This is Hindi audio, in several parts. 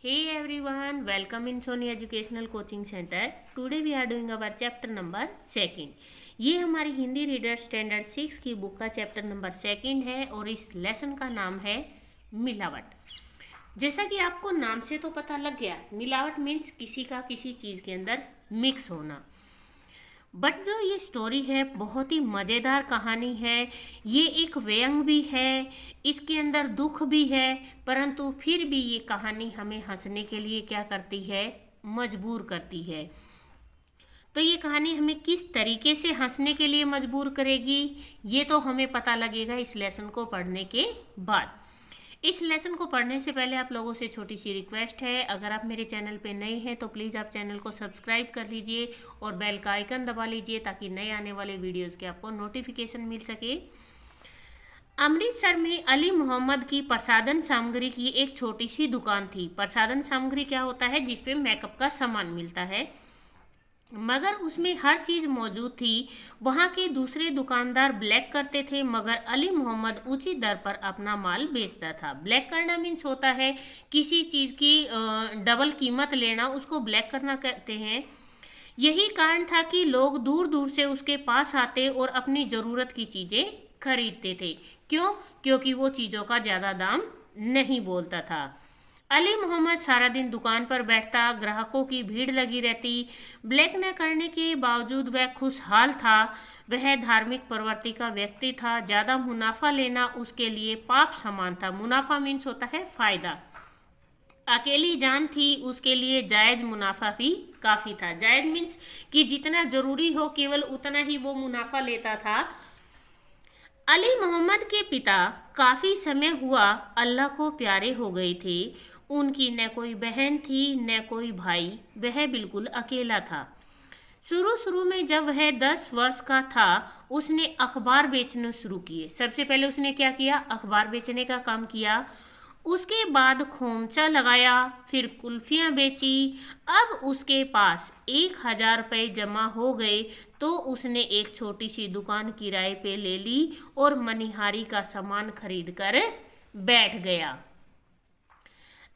Hey everyone, welcome in Sony Educational Coaching Center. Today we are doing our chapter number second. ये हमारी हिंदी रीडर स्टैंडर्ड 6 की बुक का चैप्टर नंबर सेकंड है और इस लेसन का नाम है मिलावट। जैसा कि आपको नाम से तो पता लग गया, मिलावट मीन्स किसी का किसी चीज़ के अंदर मिक्स होना। बट जो ये स्टोरी है बहुत ही मज़ेदार कहानी है। ये एक व्यंग भी है, इसके अंदर दुख भी है, परंतु फिर भी ये कहानी हमें हंसने के लिए क्या करती है, मजबूर करती है। तो ये कहानी हमें किस तरीके से हंसने के लिए मजबूर करेगी, ये तो हमें पता लगेगा इस लेसन को पढ़ने के बाद। इस लेसन को पढ़ने से पहले आप लोगों से छोटी सी रिक्वेस्ट है, अगर आप मेरे चैनल पे नए हैं तो प्लीज़ आप चैनल को सब्सक्राइब कर लीजिए और बेल का आइकन दबा लीजिए ताकि नए आने वाले वीडियोस के आपको नोटिफिकेशन मिल सके। अमृतसर में अली मोहम्मद की प्रसाधन सामग्री की एक छोटी सी दुकान थी। प्रसाधन सामग्री क्या होता है? जिसपे मेकअप का सामान मिलता है, मगर उसमें हर चीज़ मौजूद थी। वहाँ के दूसरे दुकानदार ब्लैक करते थे, मगर अली मोहम्मद उचित दर पर अपना माल बेचता था। ब्लैक करना मीन्स होता है किसी चीज़ की डबल कीमत लेना, उसको ब्लैक करना कहते हैं। यही कारण था कि लोग दूर दूर से उसके पास आते और अपनी ज़रूरत की चीज़ें खरीदते थे। क्यों? क्योंकि वो चीज़ों का ज़्यादा दाम नहीं बोलता था। अली मोहम्मद सारा दिन दुकान पर बैठता, ग्राहकों की भीड़ लगी रहती। ब्लैक न करने के बावजूद वह खुशहाल था। वह धार्मिक प्रवृत्ति का व्यक्ति था। ज़्यादा मुनाफा लेना उसके लिए पाप समान था। मुनाफा मीन्स होता है फायदा। अकेली जान थी उसके लिए जायज मुनाफा भी काफ़ी था। जायज मीन्स कि जितना ज़रूरी हो केवल उतना ही वो मुनाफा लेता था। अली मोहम्मद के पिता काफ़ी समय हुआ अल्लाह को प्यारे हो गए थे। उनकी न कोई बहन थी न कोई भाई, वह बिल्कुल अकेला था। शुरू शुरू में जब वह 10 वर्ष का था उसने अखबार बेचने शुरू किए। सबसे पहले उसने क्या किया? अखबार बेचने का काम किया। उसके बाद खोमचा लगाया, फिर कुल्फियाँ बेची। अब उसके पास 1000 रुपये जमा हो गए तो उसने एक छोटी सी दुकान किराए पे ले ली और मनिहारी का सामान खरीद कर बैठ गया।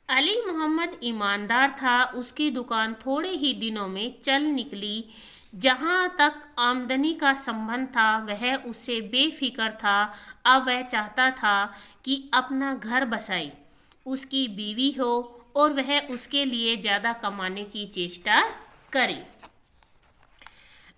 अली मोहम्मद ईमानदार था। उसकी दुकान थोड़े ही दिनों में चल निकली। जहाँ तक आमदनी का संबंध था वह उससे बेफिक्र था। अब वह चाहता था कि अपना घर बसाए, उसकी बीवी हो और वह उसके लिए ज़्यादा कमाने की चेष्टा करे।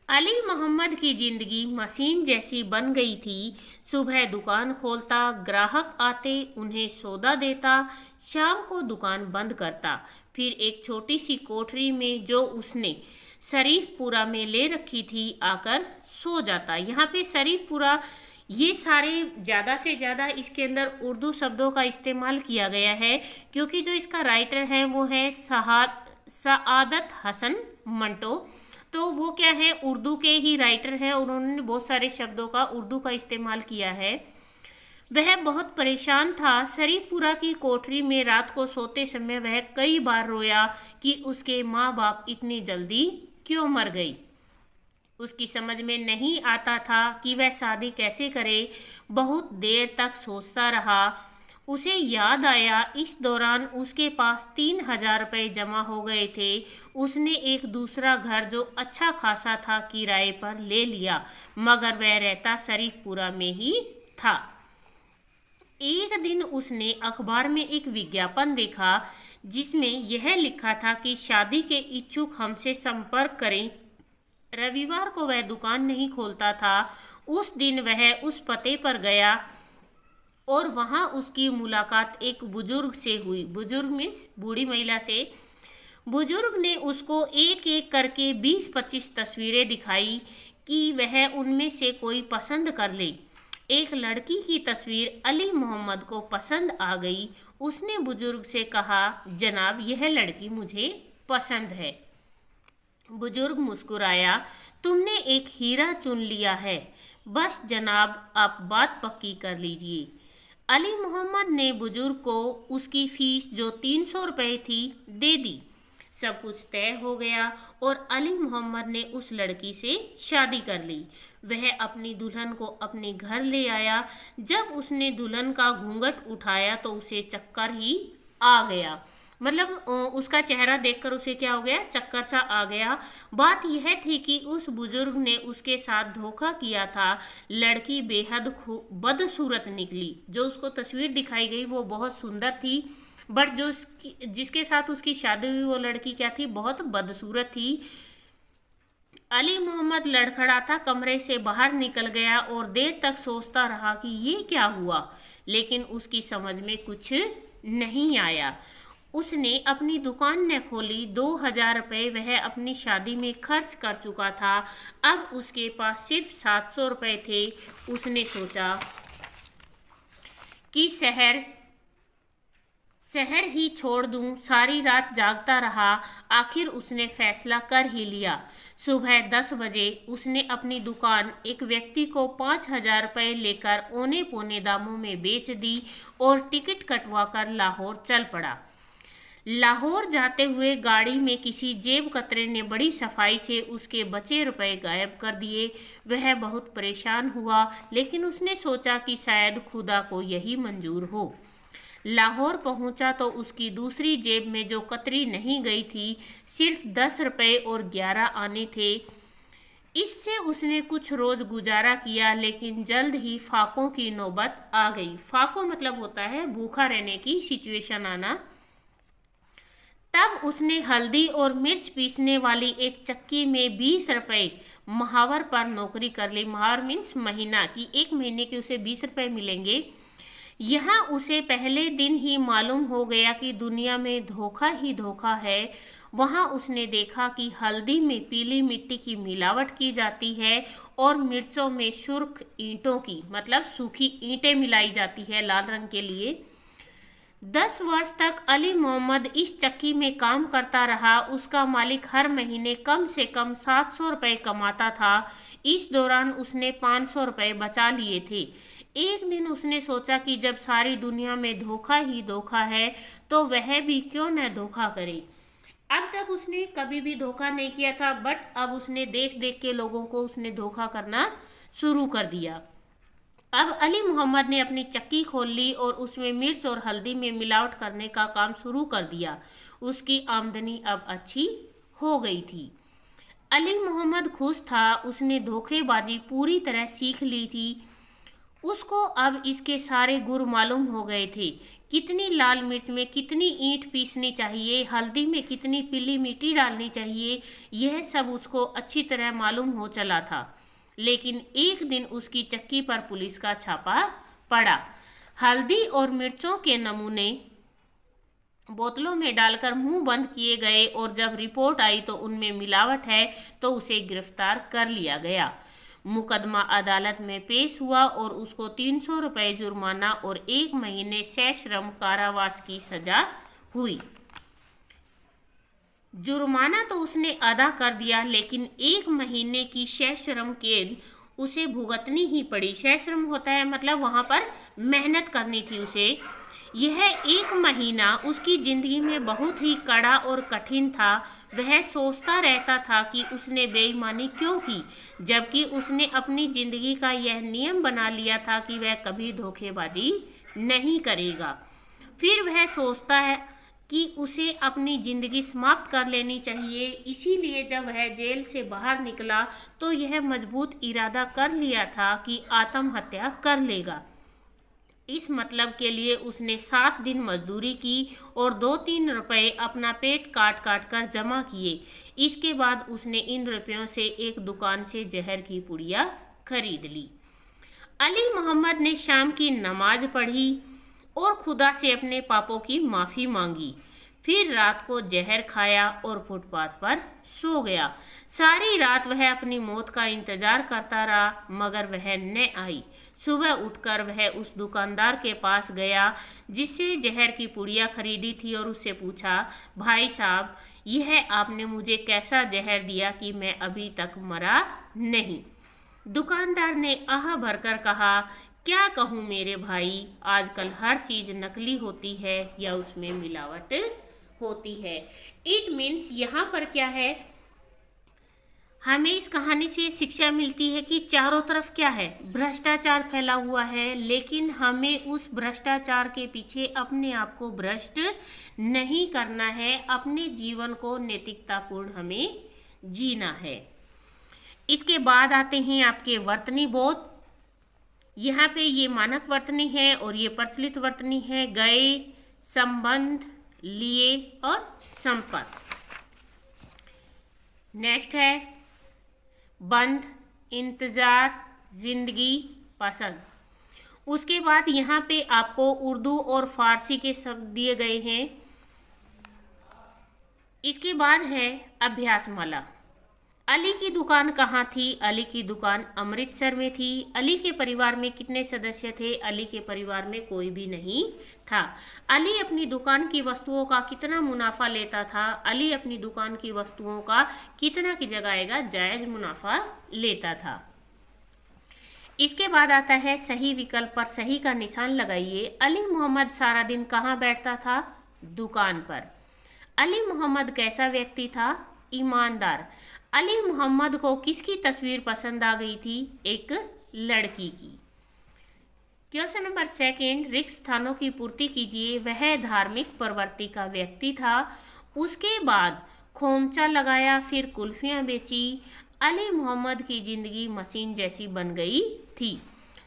अली मोहम्मद की ज़िंदगी मशीन जैसी बन गई थी। सुबह दुकान खोलता, ग्राहक आते, उन्हें सौदा देता, शाम को दुकान बंद करता। फिर एक छोटी सी कोठरी में जो उसने शरीफपुरा में ले रखी थी आकर सो जाता। यहाँ पे शरीफपुरा, ये सारे ज़्यादा से ज़्यादा इसके अंदर उर्दू शब्दों का इस्तेमाल किया गया है क्योंकि जो इसका राइटर है वो है सआदत हसन मंटो। तो वो क्या है, उर्दू के ही राइटर हैं और उन्होंने बहुत सारे शब्दों का उर्दू का इस्तेमाल किया है। वह बहुत परेशान था। शरीफपुरा की कोठरी में रात को सोते समय वह कई बार रोया कि उसके माँ बाप इतनी जल्दी क्यों मर गई। उसकी समझ में नहीं आता था कि वह शादी कैसे करे। बहुत देर तक सोचता रहा। उसे याद आया इस दौरान उसके पास 3000 रुपये जमा हो गए थे। उसने एक दूसरा घर जो अच्छा खासा था किराए पर ले लिया, मगर वह रहता शरीफपुरा में ही था। एक दिन उसने अखबार में एक विज्ञापन देखा जिसमें यह लिखा था कि शादी के इच्छुक हमसे संपर्क करें। रविवार को वह दुकान नहीं खोलता था। उस दिन वह उस पते पर गया और वहाँ उसकी मुलाकात एक बुजुर्ग से हुई। बुजुर्ग मीन्स बूढ़ी महिला से। बुजुर्ग ने उसको एक एक करके 20-25 तस्वीरें दिखाई कि वह उनमें से कोई पसंद कर ले। एक लड़की की तस्वीर अली मोहम्मद को पसंद आ गई। उसने बुजुर्ग से कहा, जनाब यह लड़की मुझे पसंद है। बुजुर्ग मुस्कुराया, तुमने एक हीरा चुन लिया है। बस जनाब आप बात पक्की कर लीजिए। अली मोहम्मद ने बुजुर्ग को उसकी फीस जो 300 रुपये थी दे दी। सब कुछ तय हो गया और अली मोहम्मद ने उस लड़की से शादी कर ली। वह अपनी दुल्हन को अपने घर ले आया। जब उसने दुल्हन का घूंघट उठाया तो उसे चक्कर ही आ गया। मतलब उसका चेहरा देखकर उसे क्या हो गया, चक्कर सा आ गया। बात यह थी कि उस बुजुर्ग ने उसके साथ धोखा किया था। लड़की बेहद बदसूरत निकली। जो उसको तस्वीर दिखाई गई वो बहुत सुंदर थी, बट जो जिसके साथ उसकी शादी हुई वो लड़की क्या थी, बहुत बदसूरत थी। अली मोहम्मद लड़खड़ाता कमरे से बाहर निकल गया और देर तक सोचता रहा कि ये क्या हुआ, लेकिन उसकी समझ में कुछ नहीं आया। उसने अपनी दुकान न खोली। 2000 रुपये वह अपनी शादी में खर्च कर चुका था। अब उसके पास सिर्फ 700 रुपये थे। उसने सोचा कि शहर ही छोड़ दूं। सारी रात जागता रहा। आखिर उसने फैसला कर ही लिया। सुबह 10 बजे उसने अपनी दुकान एक व्यक्ति को 5000 रुपये लेकर औने पौने दामों में बेच दी और टिकट कटवाकर लाहौर चल पड़ा। लाहौर जाते हुए गाड़ी में किसी जेब कतरे ने बड़ी सफाई से उसके बचे रुपए गायब कर दिए। वह बहुत परेशान हुआ, लेकिन उसने सोचा कि शायद खुदा को यही मंजूर हो। लाहौर पहुंचा तो उसकी दूसरी जेब में जो कतरी नहीं गई थी, सिर्फ 10 रुपये और 11 आने थे। इससे उसने कुछ रोज गुजारा किया, लेकिन जल्द ही फाकों की नौबत आ गई। फाकों मतलब होता है भूखा रहने की सिचुएशन आना। तब उसने हल्दी और मिर्च पीसने वाली एक चक्की में 20 रुपये महावर पर नौकरी कर ली। महावर मीन्स महीना की, 1 महीने के उसे 20 रुपये मिलेंगे। यहाँ उसे पहले दिन ही मालूम हो गया कि दुनिया में धोखा ही धोखा है। वहाँ उसने देखा कि हल्दी में पीली मिट्टी की मिलावट की जाती है और मिर्चों में सुर्ख ईंटों की मतलब सूखी ईंटें मिलाई जाती है लाल रंग के लिए। 10 वर्ष तक अली मोहम्मद इस चक्की में काम करता रहा। उसका मालिक हर महीने कम से कम 700 रुपये कमाता था। इस दौरान उसने 500 रुपये बचा लिए थे। एक दिन उसने सोचा कि जब सारी दुनिया में धोखा ही धोखा है तो वह भी क्यों न धोखा करे। अब तक उसने कभी भी धोखा नहीं किया था, बट अब उसने देख देख के लोगों को उसने धोखा करना शुरू कर दिया। अब अली मोहम्मद ने अपनी चक्की खोल ली और उसमें मिर्च और हल्दी में मिलावट करने का काम शुरू कर दिया। उसकी आमदनी अब अच्छी हो गई थी। अली मोहम्मद खुश था। उसने धोखेबाजी पूरी तरह सीख ली थी। उसको अब इसके सारे गुर मालूम हो गए थे। कितनी लाल मिर्च में कितनी ईंट पीसनी चाहिए, हल्दी में कितनी पीली मिट्टी डालनी चाहिए, यह सब उसको अच्छी तरह मालूम हो चला था। लेकिन एक दिन उसकी चक्की पर पुलिस का छापा पड़ा। हल्दी और मिर्चों के नमूने बोतलों में डालकर मुंह बंद किए गए और जब रिपोर्ट आई तो उनमें मिलावट है तो उसे गिरफ्तार कर लिया गया। मुकदमा अदालत में पेश हुआ और उसको 300 रुपये जुर्माना और 1 महीने सश्रम कारावास की सजा हुई। जुर्माना तो उसने अदा कर दिया, लेकिन 1 महीने की सश्रम कैद उसे भुगतनी ही पड़ी। सश्रम होता है मतलब वहाँ पर मेहनत करनी थी उसे। यह 1 महीना उसकी जिंदगी में बहुत ही कड़ा और कठिन था। वह सोचता रहता था कि उसने बेईमानी क्यों की, जबकि उसने अपनी जिंदगी का यह नियम बना लिया था कि वह कभी धोखेबाजी नहीं करेगा। फिर वह सोचता है कि उसे अपनी ज़िंदगी समाप्त कर लेनी चाहिए। इसीलिए जब वह जेल से बाहर निकला तो यह मजबूत इरादा कर लिया था कि आत्महत्या कर लेगा। इस मतलब के लिए उसने 7 दिन मजदूरी की और 2-3 रुपये अपना पेट काट काट कर जमा किए। इसके बाद उसने इन रुपयों से एक दुकान से जहर की पुड़िया खरीद ली। अली मोहम्मद ने शाम की नमाज पढ़ी और खुदा से अपने पापों की माफ़ी मांगी। फिर रात को जहर खाया और फुटपाथ पर सो गया। सारी रात वह अपनी मौत का इंतजार करता रहा, मगर वह न आई। सुबह उठकर वह उस दुकानदार के पास गया जिससे जहर की पुड़िया खरीदी थी और उससे पूछा, भाई साहब, यह आपने मुझे कैसा जहर दिया कि मैं अभी तक मरा नहीं। दुकानदार ने आह भरकर कहा, क्या कहूँ मेरे भाई, आजकल हर चीज़ नकली होती है या उसमें मिलावट होती है। इट मीन्स यहाँ पर क्या है, हमें इस कहानी से शिक्षा मिलती है कि चारों तरफ क्या है, भ्रष्टाचार फैला हुआ है, लेकिन हमें उस भ्रष्टाचार के पीछे अपने आप को भ्रष्ट नहीं करना है, अपने जीवन को नैतिकतापूर्ण हमें जीना है। इसके बाद आते हैं आपके वर्तनी बोध। यहाँ पे ये मानक वर्तनी है और ये प्रचलित वर्तनी है। गए, संबंध, लिए और संपत। नेक्स्ट है बंध, इंतजार, जिंदगी, पसंद। उसके बाद यहाँ पे आपको उर्दू और फारसी के शब्द दिए गए हैं। इसके बाद है अभ्यासमाला। अली की दुकान कहाँ थी? अली की दुकान अमृतसर में थी। अली के परिवार में कितने सदस्य थे? अली के परिवार में कोई भी नहीं था। अली अपनी दुकान की वस्तुओं का कितना मुनाफा लेता था? अली अपनी दुकान की वस्तुओं का कितना की जगह जायज मुनाफा लेता था। इसके बाद आता है सही विकल्प पर सही का निशान लगाइए। अली मोहम्मद सारा दिन कहाँ बैठता था? दुकान पर। अली मोहम्मद कैसा व्यक्ति था? ईमानदार। अली मोहम्मद को किसकी तस्वीर पसंद आ गई थी? एक लड़की की। क्वेश्चन नंबर 2, रिक्त स्थानों की पूर्ति कीजिए। वह धार्मिक प्रवृत्ति का व्यक्ति था। उसके बाद खोमचा लगाया, फिर कुल्फियाँ बेची। अली मोहम्मद की जिंदगी मशीन जैसी बन गई थी।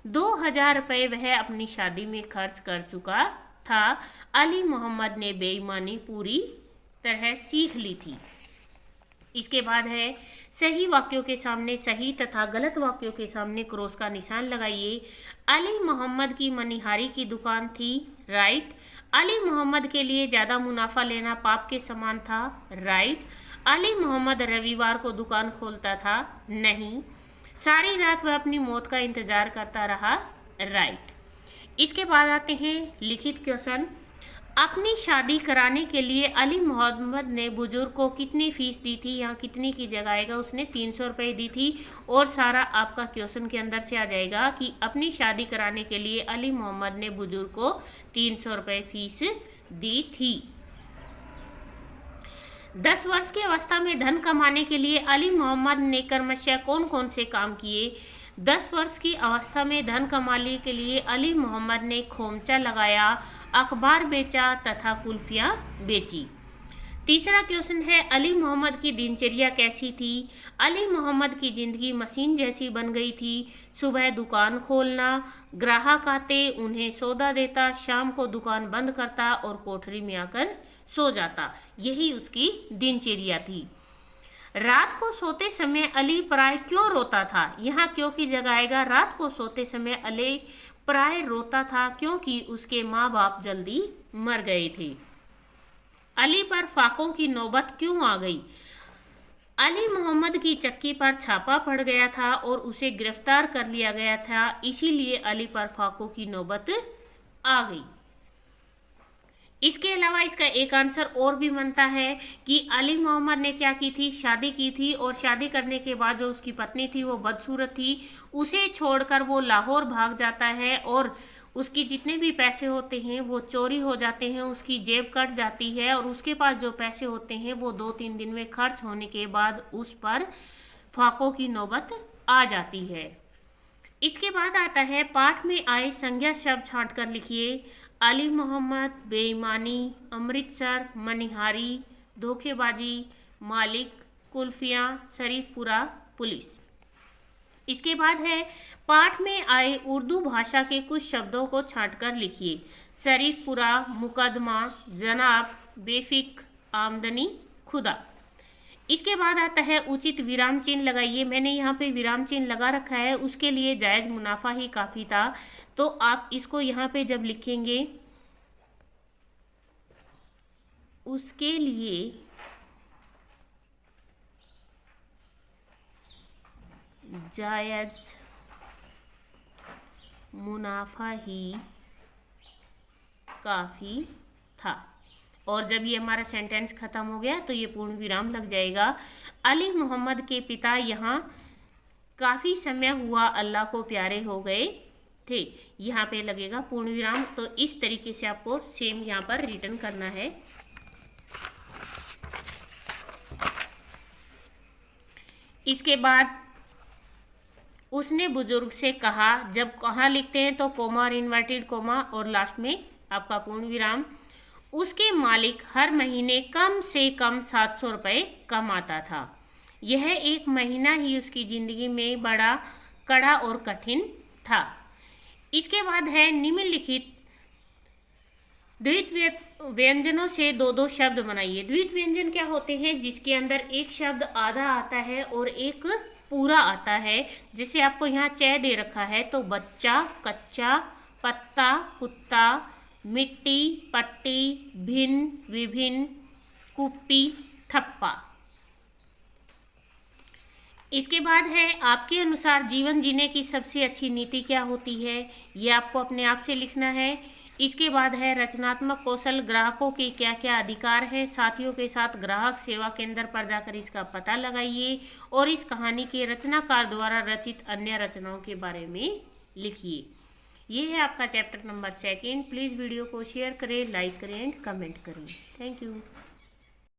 2000 रुपये वह अपनी शादी में खर्च कर चुका था। अली मोहम्मद ने बेईमानी पूरी तरह सीख ली थी। इसके बाद है सही वाक्यों के सामने सही तथा गलत वाक्यों के सामने क्रॉस का निशान लगाइए। अली मोहम्मद की मनिहारी की दुकान थी। राइट। अली मोहम्मद के लिए ज़्यादा मुनाफा लेना पाप के समान था। राइट। अली मोहम्मद रविवार को दुकान खोलता था। नहीं। सारी रात वह अपनी मौत का इंतजार करता रहा। राइट। इसके बाद आते हैं लिखित क्वेश्चन। अपनी शादी कराने के लिए अली मोहम्मद ने बुजुर्ग को कितनी फीस दी थी? यहाँ कितनी की जगह आएगा, उसने 300 रुपये दी थी। और सारा आपका क्वेश्चन के अंदर से आ जाएगा कि अपनी शादी कराने के लिए अली मोहम्मद ने बुजुर्ग को 300 रुपये फीस दी थी। 10 वर्ष की अवस्था में धन कमाने के लिए अली मोहम्मद ने क्रमशः कौन कौन से काम किए? 10 वर्ष की अवस्था में धन कमाने के लिए अली मोहम्मद ने खोमचा लगाया, अखबार बेचा तथा कुल्फियाँ बेची। तीसरा क्वेश्चन है अली मोहम्मद की दिनचर्या कैसी थी? अली मोहम्मद की जिंदगी मशीन जैसी बन गई थी। सुबह दुकान खोलना, ग्राहक आते उन्हें सौदा देता, शाम को दुकान बंद करता और कोठरी में आकर सो जाता। यही उसकी दिनचर्या थी। रात को सोते समय अली प्राय क्यों रोता था? यहाँ क्यों की जगह आएगा। रात को सोते समय अली प्राय रोता था क्योंकि उसके माँ बाप जल्दी मर गए थे। अली पर फाकों की नौबत क्यों आ गई? अली मोहम्मद की चक्की पर छापा पड़ गया था और उसे गिरफ्तार कर लिया गया था, इसीलिए अली पर फाकों की नौबत आ गई। इसके अलावा इसका एक आंसर और भी बनता है कि अली मोहम्मद ने क्या की थी? शादी की थी और शादी करने के बाद जो उसकी पत्नी थी वो बदसूरत थी, उसे छोड़कर वो लाहौर भाग जाता है और उसकी जितने भी पैसे होते हैं वो चोरी हो जाते हैं, उसकी जेब कट जाती है और उसके पास जो पैसे होते हैं वो 2-3 दिन में खर्च होने के बाद उस पर फाकों की नौबत आ जाती है। इसके बाद आता है पाठ में आए संज्ञा शब्द छांट कर लिखिए। अली मोहम्मद, बेईमानी, अमृतसर, मनिहारी, धोखेबाजी, मालिक, कुल्फियाँ, शरीफपुरा, पुलिस। इसके बाद है पाठ में आए उर्दू भाषा के कुछ शब्दों को छांटकर लिखिए। शरीफपुरा, मुकदमा, जनाब, बेफिक, आमदनी, खुदा। इसके बाद आता है उचित विराम चिन्ह लगाइए। मैंने यहाँ पे विराम चिन्ह लगा रखा है, उसके लिए जायज़ मुनाफा ही काफ़ी था, तो आप इसको यहाँ पे जब लिखेंगे उसके लिए जायज़ मुनाफा ही काफ़ी था। और जब ये हमारा सेंटेंस ख़त्म हो गया तो ये पूर्ण विराम लग जाएगा। अली मोहम्मद के पिता यहाँ काफ़ी समय हुआ अल्लाह को प्यारे हो गए थे, यहाँ पे लगेगा पूर्ण विराम। तो इस तरीके से आपको सेम यहाँ पर रिटर्न करना है। इसके बाद उसने बुजुर्ग से कहा, जब कहाँ लिखते हैं तो कोमा और इन्वर्टेड कोमा और लास्ट में आपका पूर्ण विराम। उसके मालिक हर महीने कम से कम 700 रुपये कमाता था। यह एक महीना ही उसकी जिंदगी में बड़ा कड़ा और कठिन था। इसके बाद है निम्नलिखित द्वित व्यंजनों से दो दो शब्द बनाइए। द्वित व्यंजन क्या होते हैं? जिसके अंदर एक शब्द आधा आता है और एक पूरा आता है। जैसे आपको यहाँ च दे रखा है तो बच्चा, कच्चा, पत्ता, कुत्ता, मिट्टी, पट्टी, भिन्न, विभिन्न, कुप्पी, ठप्पा। इसके बाद है आपके अनुसार जीवन जीने की सबसे अच्छी नीति क्या होती है? ये आपको अपने आप से लिखना है। इसके बाद है रचनात्मक कौशल, ग्राहकों के क्या क्या अधिकार हैं। साथियों के साथ ग्राहक सेवा केंद्र पर जाकर इसका पता लगाइए और इस कहानी के रचनाकार द्वारा रचित अन्य रचनाओं के बारे में लिखिए। ये है आपका चैप्टर नंबर 2। प्लीज़ वीडियो को शेयर करें, लाइक करें एंड कमेंट करें। Thank you.